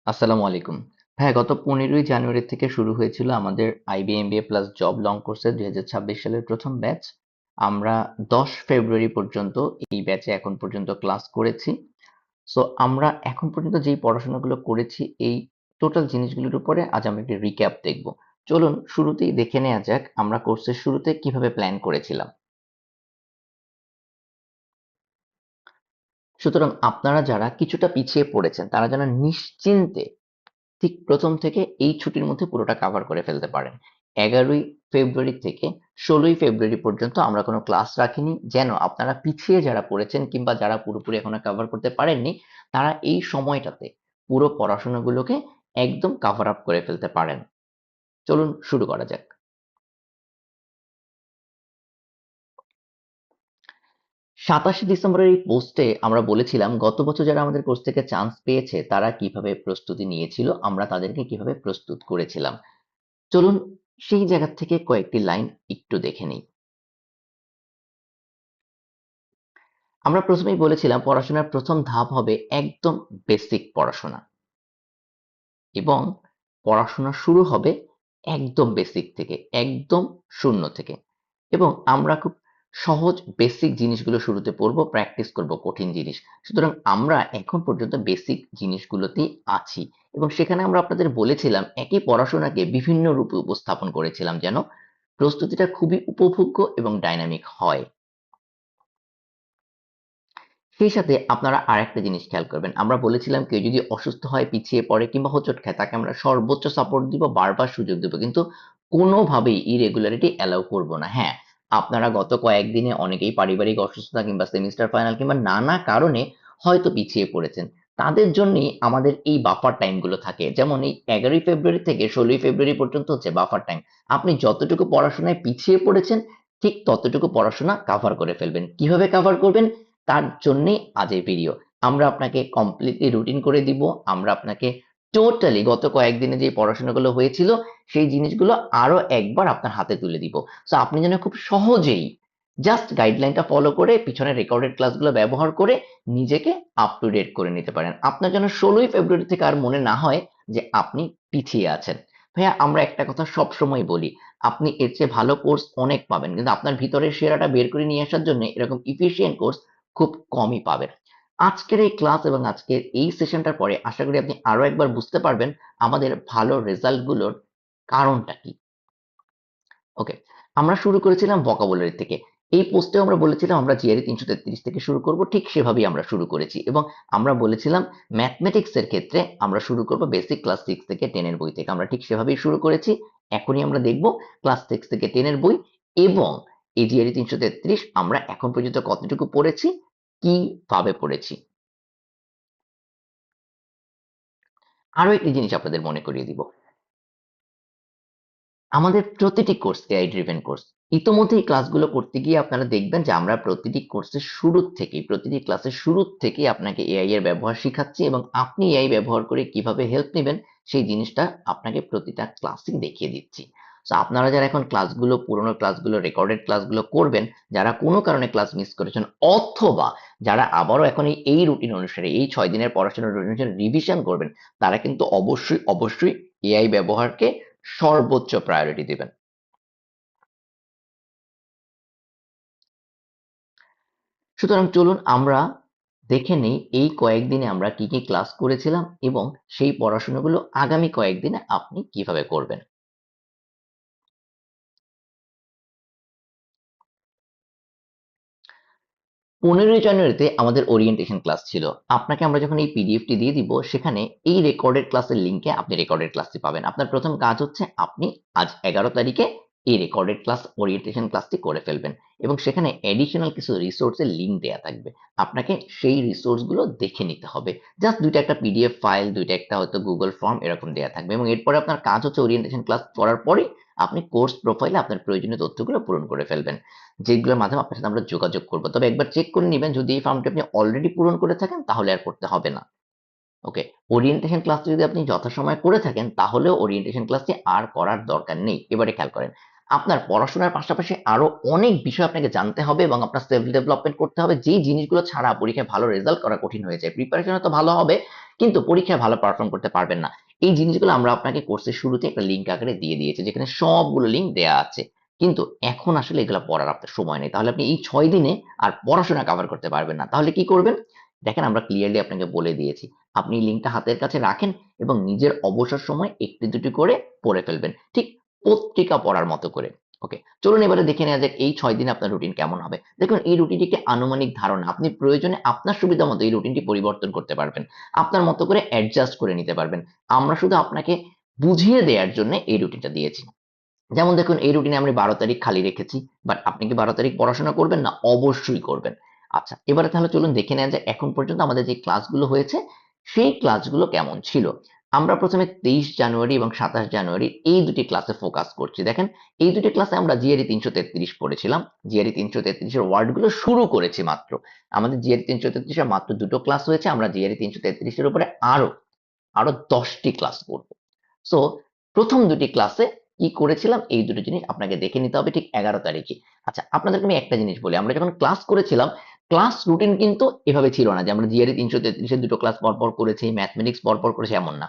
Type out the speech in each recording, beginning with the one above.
আসসালামু আলাইকুম। হ্যাঁ, গত 15ই জানুয়ারি থেকে শুরু হয়েছিল আমাদের IB MBA plus job long কোর্সের 2026 সালের প্রথম ব্যাচ। আমরা 10 ফেব্রুয়ারি পর্যন্ত এই ব্যাচে এখন পর্যন্ত ক্লাস করেছি। সো আমরা এখন পর্যন্ত যেই পড়াশোনাগুলো করেছি এই টোটাল জিনিসগুলোর উপরে আজ আমরা একটি রিক্যাপ দেখব। চলুন শুরুতেই দেখে নেওয়া যাক আমরা কোর্সের শুরুতে কিভাবে প্ল্যান করেছিলাম। সুতরাং আপনারা যারা কিছুটা পিছিয়ে পড়েছেন তারা যেন নিশ্চিন্তে ঠিক প্রথম থেকে এই ছুটির মধ্যে পুরোটা কভার করে ফেলতে পারেন। 11ই ফেব্রুয়ারি থেকে 16ই ফেব্রুয়ারি পর্যন্ত আমরা কোনো ক্লাস রাখিনি, যেন আপনারা পিছিয়ে যারা পড়েছেন কিংবা যারা পুরোপুরি এখনো কভার করতে পারেননি তারা এই সময়টাতে পুরো পড়াশোনাগুলোকে একদম কভার আপ করে ফেলতে পারেন। চলুন শুরু করা যাক। 27 ডিসেম্বরের এই পোস্টে আমরা বলেছিলাম গত বছর যারা আমাদের কোর্স থেকে চান্স পেয়েছে তারা কিভাবে প্রস্তুতি নিয়েছিল, আমরা তাদেরকে কিভাবে প্রস্তুত করেছিলাম। চলুন সেই জায়গা থেকে কয়েকটি লাইন একটু দেখে নিই। আমরা প্রথমেই বলেছিলাম পড়াশোনার প্রথম ধাপ হবে একদম বেসিক পড়াশোনা, এবং পড়াশোনা শুরু হবে একদম বেসিক থেকে, একদম শূন্য থেকে। এবং আমরা খুব সহজ বেসিক জিনিসগুলো শুরুতে পড়বো, প্র্যাকটিস করব কঠিন জিনিস। সুতরাং আমরা এখন পর্যন্ত বেসিক জিনিসগুলোতেই আছি, এবং সেখানে আমরা আপনাদের বলেছিলাম একই পড়াশোনাকে বিভিন্ন রূপে উপস্থাপন করেছিলাম যেন প্রস্তুতিটা খুবই উপভোগ্য এবং ডাইনামিক হয়। সেই সাথে আপনারা আরেকটা জিনিস খেয়াল করবেন, আমরা বলেছিলাম কেউ যদি অসুস্থ হয়, পিছিয়ে পড়ে কিংবা হোঁচট খায় তাকে আমরা সর্বোচ্চ সাপোর্ট দিব, বারবার সুযোগ দেব, কিন্তু কোনোভাবেই ইরেগুলারিটি অ্যালাউ করব না। হ্যাঁ, আপনারা গত কয়েকদিনে অনেকেই পারিবারিক অসুস্থতা কিংবা সেমিস্টার ফাইনাল কিংবা নানা কারণে হয়তো পিছিয়ে পড়েছেন, তাদের জন্যই আমাদের এই বাফার টাইমগুলো থাকে। যেমন এই 11ই ফেব্রুয়ারি থেকে 16ই ফেব্রুয়ারি পর্যন্ত হচ্ছে বাফার টাইম। আপনি যতটুকু পড়াশোনায় পিছিয়ে পড়েছেন ঠিক ততটুকু পড়াশোনা কাভার করে ফেলবেন। কিভাবে কাভার করবেন তার জন্যই আজ এই ভিডিও। আমরা আপনাকে কমপ্লিটলি রুটিন করে দিব। আমরা আপনাকে টোটালি গত কয়েকদিনে যে পড়াশোনাগুলো হয়েছিল সেই জিনিসগুলো আরো একবার আপনার হাতে তুলে দিব। সো আপনি যেন খুব সহজেই জাস্ট গাইডলাইনটা ফলো করে পিছনের রেকর্ডেড ক্লাসগুলো ব্যবহার করে নিজেকে আপ টু ডেট করে নিতে পারেন। আপনার যেন 16ই ফেব্রুয়ারি থেকে আর মনে না হয় যে আপনি পিছিয়ে আছেন। ভাইয়া, আমরা একটা কথা সব সময় বলি, আপনি এর চেয়ে ভালো কোর্স অনেক পাবেন, কিন্তু আপনার ভিতরের সেরাটা বের করে নিয়ে আসার জন্য এরকম ইফিশিয়েন্ট কোর্স খুব কমই পাবেন। আজকের এই ক্লাস এবং আজকের এই সেশনটার পরে আশা করি আপনি আরো একবার বুঝতে পারবেন আমাদের ভালো রেজাল্ট গুলোর কারণটা কি। ওকে, আমরা শুরু করেছিলাম ভোকাবুলারি থেকে। এই পোস্টে আমরা বলেছিলাম আমরা জিআরই 333 থেকে শুরু করব, ঠিক সেভাবেই আমরা শুরু করেছি, এবং আমরা বলেছিলাম ম্যাথমেটিক্স এর ক্ষেত্রে আমরা শুরু করব বেসিক ক্লাস 6 থেকে 10 এর বই থেকে, আমরা ঠিক সেভাবেই শুরু করেছি। এখনই আমরা দেখব ক্লাস 6 থেকে 10 এর বই এবং এই জিআরই 333 আমরা এখন পর্যন্ত কতটুকু পড়েছি, কিভাবে পড়েছি। আরো একটি জিনিস আপনাদের মনে করিয়ে দিব, আমাদের প্রতিটি কোর্স এআই ড্রিভেন কোর্স। ইতোমধ্যে এই ক্লাসগুলো করতে গিয়ে আপনারা দেখবেন যে আমরা প্রতিটি কোর্সের শুরুর থেকেই, প্রতিটি ক্লাসের শুরুর থেকেই আপনাকে এআই এর ব্যবহার শিখাচ্ছি, এবং আপনি এআই ব্যবহার করে কিভাবে হেল্প নেবেন সেই জিনিসটা আপনাকে প্রতিটা ক্লাসেই দেখিয়ে দিচ্ছি। সো আপনারা যারা এখন ক্লাসগুলো, পুরোনো ক্লাসগুলো, রেকর্ডেড ক্লাসগুলো করবেন, যারা কোনো কারণে ক্লাস মিস করেছেন, অথবা যারা আবারও এখন এই রুটিন অনুসারে এই 6 দিনের পড়াশোনার রুটিন অনুসারে রিভিশন করবেন, তারা কিন্তু অবশ্যই অবশ্যই এআই ব্যবহারকে সর্বোচ্চ প্রায়োরিটি দিবেন। সুতরাং চলুন আমরা দেখে নেই এই কয়েকদিনে আমরা কি কি ক্লাস করেছিলাম এবং সেই পড়াশোনাগুলো আগামী কয়েকদিনে আপনি কিভাবে করবেন। 15ই জানুয়ারিতে আমাদের ওরিয়েন্টেশন ক্লাস ছিল। আপনাকে আমরা যখন এই পিডিএফটি দিয়ে দিব সেখানে এই রেকর্ডেড ক্লাসের লিঙ্কে আপনি রেকর্ডেড ক্লাসটি পাবেন। আপনার প্রথম কাজ হচ্ছে আপনি আজ 11 তারিখে এই রেকর্ডেড ক্লাস ওরিয়েন্টেশন ক্লাসটি করে ফেলবেন, এবং সেখানে এডিশনাল কিছু রিসোর্সের লিঙ্ক দেয়া থাকবে। আপনাকে সেই রিসোর্সগুলো দেখে নিতে হবে। জাস্ট দুইটা একটা পিডিএফ ফাইল, দুইটা একটা হয়তো গুগল ফর্ম এরকম দেয়া থাকবে, এবং এরপরে আপনার কাজ হচ্ছে ওরিয়েন্টেশন ক্লাস করার পরে আপনি কোর্স প্রোফাইলে আপনার প্রয়োজনীয় তথ্যগুলো পূরণ করে ফেলবেন, যেগুলোর মাধ্যমে আপনার সাথে আমরা যোগাযোগ করব। তবে একবার চেক করে নিবেন যদি এই ফর্মটি আপনি অলরেডি পূরণ করে থাকেন তাহলে আর করতে হবে না। ওকে, ওরিয়েন্টেশন ক্লাসটি যদি আপনি যথাসময়ে করে থাকেন তাহলেও ওরিয়েন্টেশন ক্লাসটি আর করার দরকার নেই। এবারে খেয়াল করেন, আপনার পড়াশোনার পাশাপাশি আরো অনেক বিষয় আপনাকে জানতে হবে এবং আপনার সেলফ ডেভেলপমেন্ট করতে হবে, যেই জিনিসগুলো ছাড়া পরীক্ষায় ভালো রেজাল্ট করা কঠিন হয়ে যায়। প্রিপারেশন তো ভালো হবে, কিন্তু পরীক্ষায় ভালো পারফর্ম করতে পারবেন না। এই জিনিসগুলো আমরা আপনাকে কোর্সের শুরুতে একটা লিঙ্ক আকারে দিয়ে দিয়েছি, যেখানে সবগুলো লিঙ্ক দেয়া আছে। কিন্তু এখন আসলে এগুলো পড়ার আপনার সময় নেই, তাহলে আপনি এই 6 দিনে আর পড়াশোনা কভার করতে পারবেন না। তাহলে কি করবেন? দেখেন, আমরা ক্লিয়ারলি আপনাকে বলে দিয়েছি। আপনি লিঙ্কটা হাতের কাছে রাখেন এবং নিজের অবসর সময় একটি দুটি করে পড়ে ফেলবেন, ঠিক পত্রিকা পড়ার মতো করে। ওকে, চলুন এবারে দেখে নেওয়া যাক এই 6 দিনে আপনার রুটিন কেমন হবে। দেখুন, এই রুটিনটি একটি আনুমানিক ধারণা, আপনি প্রয়োজনে আপনার সুবিধা মতো এই রুটিনটি পরিবর্তন করতে পারবেন, আপনার মতো করে অ্যাডজাস্ট করে নিতে পারবেন। আমরা শুধু আপনাকে বুঝিয়ে দেওয়ার জন্য এই রুটিনটা দিয়েছি। যেমন দেখুন, এই রুটিনে আমি 12 তারিখ খালি রেখেছি, বাট আপনি কি 12 তারিখ পড়াশোনা করবেন না? অবশ্যই করবেন। আচ্ছা, এবারে তাহলে চলুন দেখে নেওয়া যায় এখন পর্যন্ত আমাদের যে ক্লাসগুলো হয়েছে সেই ক্লাসগুলো কেমন ছিল। আমরা প্রথমে 23 জানুয়ারি এবং 27 জানুয়ারি এই দুটি ক্লাসে ফোকাস করছি। দেখেন, এই দুটি ক্লাসে আমরা জিআরই 333 পড়েছিলাম। জিআরই 333 এর ওয়ার্ডগুলো শুরু করেছি মাত্র। আমাদের জিআরই 333 এর মাত্র দুটো ক্লাস হয়েছে, আমরা জিআরই 333 এর উপরে আরো আরো 10টি ক্লাস করব। সো প্রথম দুটি ক্লাসে কি করেছিলাম এই দুটো জিনিস আপনাকে দেখে নিতে হবে ঠিক 11 তারিখে। আচ্ছা, আপনাদেরকে আমি একটা জিনিস বলি, আমরা যখন ক্লাস করেছিলাম ক্লাস রুটিন কিন্তু এভাবে ছিল না যে আমরা জিআরই 333 দুটো ক্লাস পরপর করেছি, ম্যাথমেটিক্স পরপর করেছি, এমন না।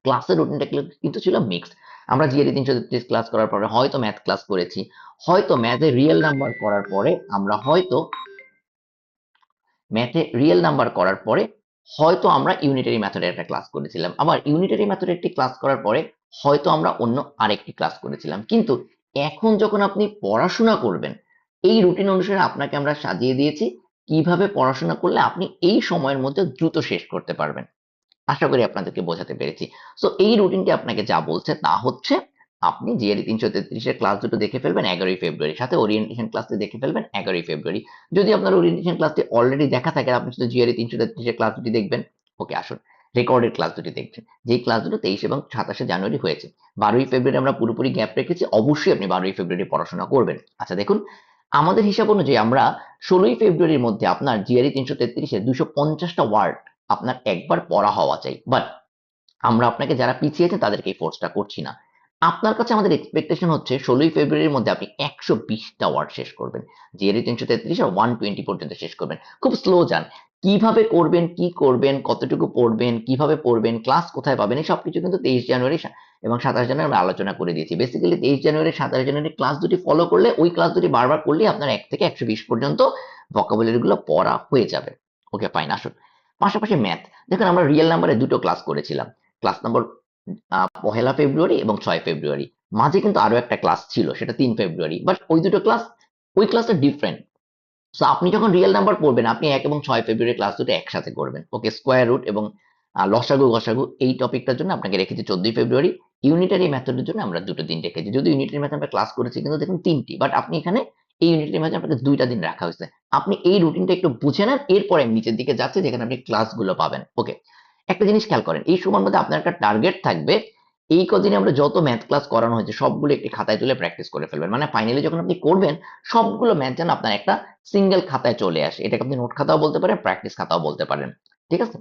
ক্লাসের রুটিনটা কিন্তু ছিল মিক্সড। আমরা জিআরই 333 ক্লাস করার পরে হয়তো ম্যাথ ক্লাস করেছি, হয়তো ম্যাথে রিয়েল নাম্বার করার পরে আমরা হয়তো ম্যাথে রিয়েল নাম্বার করার পরে হয়তো আমরা ইউনিটারি মেথডের একটা ক্লাস করেছিলাম, আবার ইউনিটারি মেথডের একটি ক্লাস করার পরে হয়তো আমরা অন্য আরেকটি ক্লাস করেছিলাম। কিন্তু এখন যখন আপনি পড়াশোনা করবেন, এই রুটিন অনুসারে আপনাকে আমরা সাজিয়ে দিয়েছি কিভাবে পড়াশোনা করলে আপনি এই সময়ের মধ্যে দ্রুত শেষ করতে পারবেন। আশা করি আপনাদেরকে বোঝাতে পেরেছি। সো এই রুটিনটি আপনাকে যা বলছে তা হচ্ছে, আপনি জিআরই 333 এর ক্লাস দুটো দেখে ফেলবেন 11ই ফেব্রুয়ারি, সাথে ওরিয়েন্টেশন ক্লাসটি দেখে ফেলবেন 11ই ফেব্রুয়ারি। যদি আপনার ওরিয়েন্টেশন ক্লাসটি অলরেডি দেখা থাকে, আপনি শুধু জিআরই 333 এর ক্লাস দুটি দেখবেন। ওকে, আসুন রেকর্ডেড ক্লাস দুটি দেখবেন, যেই ক্লাস দুটো 23 এবং 27 জানুয়ারি হয়েছে। 12ই ফেব্রুয়ারি আমরা পুরোপুরি গ্যাপ রেখেছি, অবশ্যই আপনি 12ই ফেব্রুয়ারি পড়াশোনা করবেন। আচ্ছা দেখুন, আমাদের হিসাব অনুযায়ী আমরা 16ই ফেব্রুয়ারির মধ্যে আপনার জিআরই 333 এর 250টা ওয়ার্ড আপনার একবার পড়া হওয়া চাই। বাট আমরা আপনাকে যারা পিছিয়েছে তাদেরকে এই ফোর্সটা করছি না। আপনার কাছে আমাদের এক্সপেকটেশন হচ্ছে 16ই ফেব্রুয়ারির মধ্যে আপনি 120টা ওয়ার্ড শেষ করবেন। জিআরই 333 আর 120 পর্যন্ত শেষ করবেন। খুব স্লো যান। কিভাবে করবেন, কি করবেন, কতটুকু পড়বেন, কিভাবে পড়বেন, ক্লাস কোথায় পাবেন, এই সবকিছু কিন্তু 23 জানুয়ারি এবং 27 জানুয়ারি আমরা আলোচনা করে দিয়েছি। বেসিক্যালি 23 জানুয়ারি 27 জানুয়ারি ক্লাস দুটি ফলো করলে, ওই ক্লাস দুটি বারবার করলেই আপনার 1 থেকে 120 পর্যন্ত ভোকাবুলারি গুলো পড়া হয়ে যাবে। ওকে ফাইন, আসুন পাশাপাশি ম্যাথ। দেখুন, আমরা রিয়েল নাম্বারে দুটো ক্লাস করেছিলাম, ক্লাস নম্বর 1 ফেব্রুয়ারি এবং 6 ফেব্রুয়ারি। মাঝে কিন্তু আরো একটা ক্লাস ছিল, সেটা 3 ফেব্রুয়ারি, বাট ওই দুটো ক্লাস, ওই ক্লাসটা ডিফারেন্ট। সো আপনি যখন রিয়েল নাম্বার পড়বেন, আপনি 1 এবং 6 ফেব্রুয়ারি ক্লাস দুটো একসাথে করবেন। ওকে, স্কোয়ার রুট এবং লসাগু গসাগু এই টপিকটার জন্য আপনাকে রেখেছি 14 ফেব্রুয়ারি। ইউনিটারি মেথডের জন্য আমরা দুটো দিন রেখেছি, যদি ইউনিটারি মেথড আমরা ক্লাস করেছি কিন্তু দেখুন 3টি, বাট আপনি এখানে এই ইউনিটারি মেথড আপনাকে 2টা দিন রাখা হয়েছে। আপনি এই রুটিনটা একটু বুঝে নেন, এরপরে আমি নিচের দিকে যাচ্ছি যেখানে আপনি ক্লাসগুলো পাবেন। ওকে, একটা জিনিস খেয়াল করেন, এই সময়ের মধ্যে আপনার একটা টার্গেট থাকবে, এই কদিনে আমরা যত ম্যাথ ক্লাস করানো হয়েছে সবগুলো একটি খাতায় তুলে প্র্যাকটিস করে ফেলবেন। মানে ফাইনালি যখন আপনি করবেন, সবগুলো ম্যাথ যেন আপনার একটা সিঙ্গেল খাতায় চলে আসে। এটাকে আপনি নোট খাতাও বলতে পারেন, প্র্যাকটিস খাতাও বলতে পারেন। ঠিক আছে?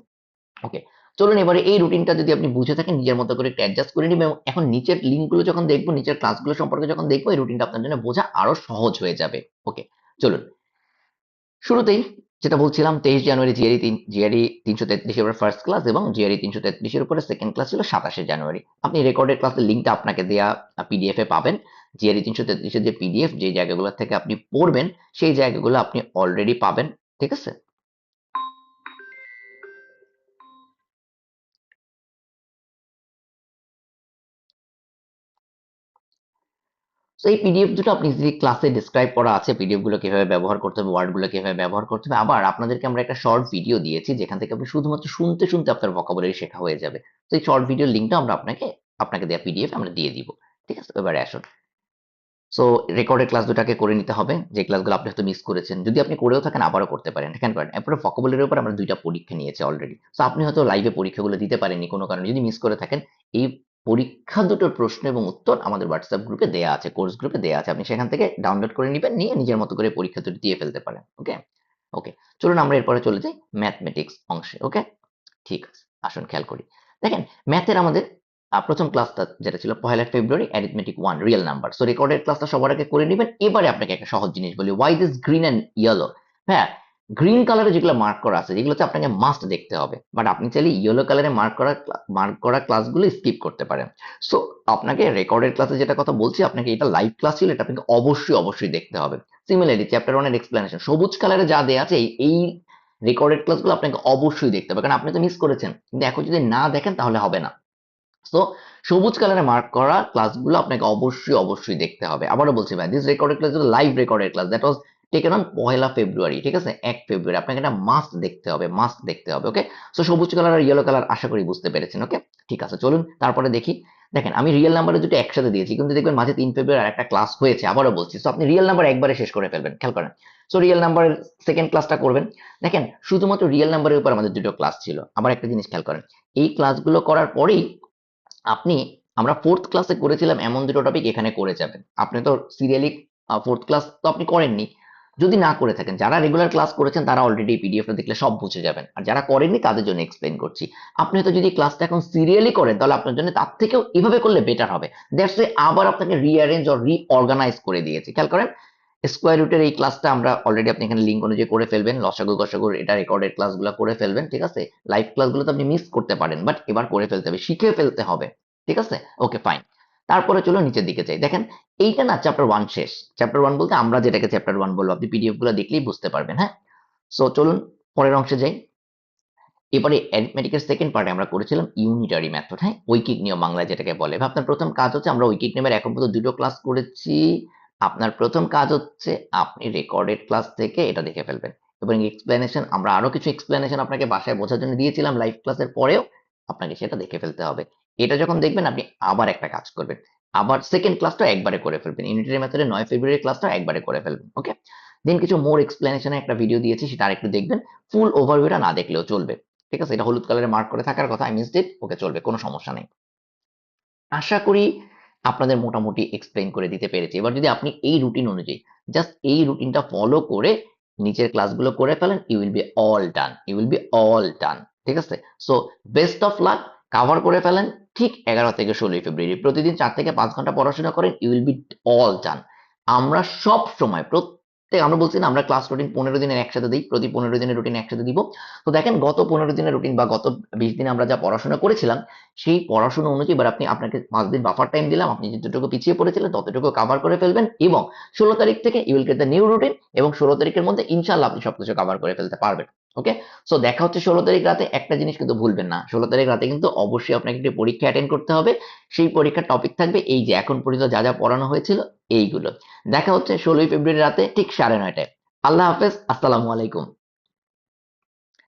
ওকে, চলুন এবারে এই রুটিনটা যদি আপনি বুঝে থাকেন, নিজের মতো করে একটু অ্যাডজাস্ট করে নিবেন এবং এখন নিচের লিঙ্কগুলো যখন দেখবো, নিচের ক্লাসগুলো সম্পর্কে যখন দেখবো, এই রুটিনটা আপনার জন্য বোঝা আরো সহজ হয়ে যাবে। ওকে, চলুন শুরুতেই যেটা বলছিলাম, 23 জানুয়ারি জিআরই 333 এর ফার্স্ট ক্লাস এবং জিআরই 333 এর উপরে সেকেন্ড ক্লাস ছিল 27 জানুয়ারি। আপনি রেকর্ডেড ক্লাসের লিঙ্কটা আপনাকে দেয়া পিডিএফ এ পাবেন। জিআরই 333 এর যে পিডিএফ, যে জায়গাগুলো থেকে আপনি পড়বেন সেই জায়গাগুলো আপনি অলরেডি পাবেন। ঠিক আছে? তো এই পিডিএফ দুটো আপনি যে ক্লাসে ডিসক্রাইব করা আছে, পিডিএফ গুলো কিভাবে ব্যবহার করতে হবে, ওয়ার্ড গুলো কিভাবে ব্যবহার করতে হবে, আবার আপনাদেরকে আমরা একটা শর্ট ভিডিও দিয়েছি যেখান থেকে আপনি শুধুমাত্র শুনতে শুনতে আপনার ভোকাবুলারি শেখা হয়ে যাবে। তো এই শর্ট ভিডিওর লিঙ্কটা আমরা আপনাকে দেওয়া পিডিএফ আমরা দিয়ে দিব। ঠিক আছে, এবারে আসুন। সো রেকর্ডেড ক্লাস দুটাকে করে নিতে হবে, যে ক্লাসগুলো আপনি হয়তো মিস করেছেন। যদি আপনি করেও থাকেন, আবারও করতে পারেন। কেন করেন? এরপরে ভোকাবুলারির উপর আমরা 2টা পরীক্ষা নিয়েছি অলরেডি। সো আপনি হয়তো লাইভে পরীক্ষাগুলো দিতে পারেননি কোনো কারণে, যদি মিস করে থাকেন, এই পরীক্ষা দুটোর প্রশ্ন এবং উত্তর আমাদের হোয়াটসঅ্যাপ গ্রুপে দেয়া আছে, কোর্স গ্রুপে দেয়া আছে। আপনি সেখান থেকে ডাউনলোড করে নিবেন, নিয়ে নিজের মতো করে পরীক্ষা দুটো দিয়ে ফেলতে পারেন। ওকে? ওকে। চলুন আমরা এরপরে চলে যাই ম্যাথমেটিক্স অংশে। ওকে? ঠিক আছে। আসুন খেয়াল করি। দেখেন, ম্যাথের আমাদের প্রথম ক্লাসটা যেটা ছিল 1 February arithmetic 1 real number. So recorded ক্লাসটা সবার আগে করে নেবেন। এবারে আপনাকে একটা সহজ জিনিস বলি, why this green and yellow. হ্যাঁ, গ্রিন কালারে যেগুলো মার্ক করা আছে যেগুলো হচ্ছে আপনাকে মাস্ট দেখতে হবে, বাট আপনি চাইলে ইয়েলো কালারে মার্ক করা ক্লাসগুলো স্কিপ করতে পারেন। সো আপনাকে রেকর্ডেড ক্লাসে যেটা কথা বলছি, আপনাকে এটা লাইভ ক্লাস ছিল, এটা আপনাকে অবশ্যই দেখতে হবে। সিমিলারলি চ্যাপ্টার 1 এর এক্সপ্লেনেশন সবুজ কালারে যা দেয়া আছে এই রেকর্ডেড ক্লাসগুলো আপনাকে অবশ্যই দেখতে হবে, কারণ আপনি তো মিস করেছেন, কিন্তু এখন যদি না দেখেন তাহলে হবে না। সো সবুজ কালারে মার্ক করা ক্লাসগুলো আপনাকে অবশ্যই দেখতে হবে। আবারও বলছি ভাই, this recorded class is live recorded class that was taken on 1 ফেব্রুয়ারি, ঠিক আছে? 1 ফেব্রুয়ারি আপনাকে এটা মাস্ট দেখতে হবে, ওকে? সো সবুজ কালার আর ইয়েলো কালার আশা করি বুঝতে পেরেছেন, ওকে? ঠিক আছে, চলুন তারপরে দেখি। দেখেন আমি রিয়েল নাম্বারে দুটো একসাথে দিয়েছি, কিন্তু দেখবেন মাঝে 3 ফেব্রুয়ারি আর একটা ক্লাস হয়েছে, আবারও বলছি। সো আপনি রিয়েল নাম্বার একবারে শেষ করে ফেলবেন, খেয়াল করেন। সো রিয়েল নাম্বারের সেকেন্ড ক্লাসটা করবেন। দেখেন শুধুমাত্র রিয়েল নাম্বারের উপর আমাদের দুটো ক্লাস ছিল। আবার একটা জিনিস খেয়াল করেন, এই ক্লাসগুলো করার পরেই আপনি, আমরা ফোর্থ ক্লাসে করেছিলাম এমন দুটো টপিক এখানে করে যাবেন। আপনি তো সিরিয়ালি ফোর্থ ক্লাস তো আপনি করেননি। যদি না করে থাকেন, যারা রেগুলার ক্লাস করেছেন তারা অলরেডি পিডিএফটা দেখলে সব বুঝে যাবেন, আর যারা করেননি তাদের জন্য এক্সপ্লেন করছি। আপনি তো যদি ক্লাসটা এখন সিরিয়ালি করেন তাহলে আপনার জন্য তার থেকেও এভাবে করলে বেটার হবে। দ্যাটস ওয়াই আবার আপনাকে রিঅ্যারেঞ্জ অর রিঅর্গানাইজ করে দিয়েছি। খেয়াল করেন, স্কোয়ার রুটের এই ক্লাসটা আমরা অলরেডি, আপনি এখানে লিঙ্ক অনুযায়ী করে ফেলবেন। লসাগু গসাগুর এটা রেকর্ডেড ক্লাসগুলো করে ফেলবেন, ঠিক আছে? লাইভ ক্লাসগুলো তো আপনি মিস করতে পারেন, বাট এবার করে ফেলতে হবে, শিখে ফেলতে হবে, ঠিক আছে? Okay fine. তারপরে চলো নিচের দিকে যাই। দেখেন এইটা না চ্যাপ্টার 1 শেষ। চ্যাপ্টার 1 বলতে আমরা যেটাকে চ্যাপ্টার 1 বলবো, আপনি পিডিএফ গুলো দেখলেই বুঝতে পারবেন, হ্যাঁ? সো চলুন পরের অংশে যাই। এবারে অ্যারিথমেটিকের সেকেন্ড পার্টে আমরা করেছিলাম ইউনিটারি মেথড, হ্যাঁ? ঐকিক নিয়ম বাংলায় যেটাকে বলে। আপনার প্রথম কাজ হচ্ছে, আমরা ঐকিক নিয়মের এখন পর্যন্ত দুটো ক্লাস করেছি। আপনার প্রথম কাজ হচ্ছে আপনি রেকর্ডেড ক্লাস থেকে এটা দেখে ফেলবেন, এবং এক্সপ্লেনেশন আমরা আরো কিছু এক্সপ্লেনেশন আপনাকে বাসায় বোঝার জন্য দিয়েছিলাম লাইভ ক্লাসের পরেও, আপনাকে সেটা দেখে ফেলতে হবে। এটা যখন দেখবেন আপনি আবার একটা কাজ করবেন, আবার সেকেন্ড ক্লাসটা একবারে করে ফেলবেন। ইউনিটারি মেথডের 9 ফেব্রুয়ারি ক্লাসটা একবারে করে ফেলবেন, ওকে? দেন কিছু মোর এক্সপ্লেনেশনে একটা ভিডিও দিয়েছি, সেটা আরেকটু দেখবেন। ফুল ওভারভিউটা না দেখলেও চলবে, ঠিক আছে? এটা হলুদ কালারে মার্ক করে থাকার কথা, আই মিসড ইট, ওকে চলবে, কোনো সমস্যা নেই। আশা করি আপনাদের মোটামুটি এক্সপ্লেইন করে দিতে পেরেছি। এবার যদি আপনি এই রুটিন অনুযায়ী জাস্ট এই রুটিনটা ফলো করে নিচের ক্লাসগুলো করে ফেলেন, you will be all done, ঠিক আছে? So best of luck, cover করে ফেলেন ঠিক 11 থেকে 16 ফেব্রুয়ারি। প্রতিদিন 4 থেকে 5 ঘন্টা পড়াশোনা করেন, you will be all done. আমরা সব সময় আমরা বলছি না, আমরা ক্লাস রুটিন 15 দিনের একসাথে দিই, প্রতি 15 দিনের রুটিন একসাথে দিব। তো দেখেন গত 15 দিনের রুটিন বা গত 20 দিনে আমরা যা পড়াশোনা করেছিলাম, সেই পড়াশোনা অনুযায়ী এবার আপনাকে 5 দিন বাফার টাইম দিলাম, আপনি যতটুকু পিছিয়ে পড়েছিলেন ততটুকু কভার করে ফেলবেন, এবং 16 তারিখ থেকে you will get the new routine, এবং 16 তারিখের মধ্যে ইনশাআল্লাহ আপনি সবকিছু কভার করে ফেলতে পারবেন, ওকে? সো দেখা হচ্ছে 16 তারিখ রাতে। একটা জিনিস কিন্তু ভুলবেন না, 16 তারিখ রাতে কিন্তু অবশ্যই আপনাকে একটি পরীক্ষা অ্যাটেন্ড করতে হবে। সেই পরীক্ষার টপিক থাকবে এই যে এখন পর্যন্ত যা পড়ানো হয়েছিল এইগুলো। দেখা হচ্ছে 16 ফেব্রুয়ারি রাতে ঠিক 9:30টায়। আল্লাহ হাফেজ, আসসালামু আলাইকুম।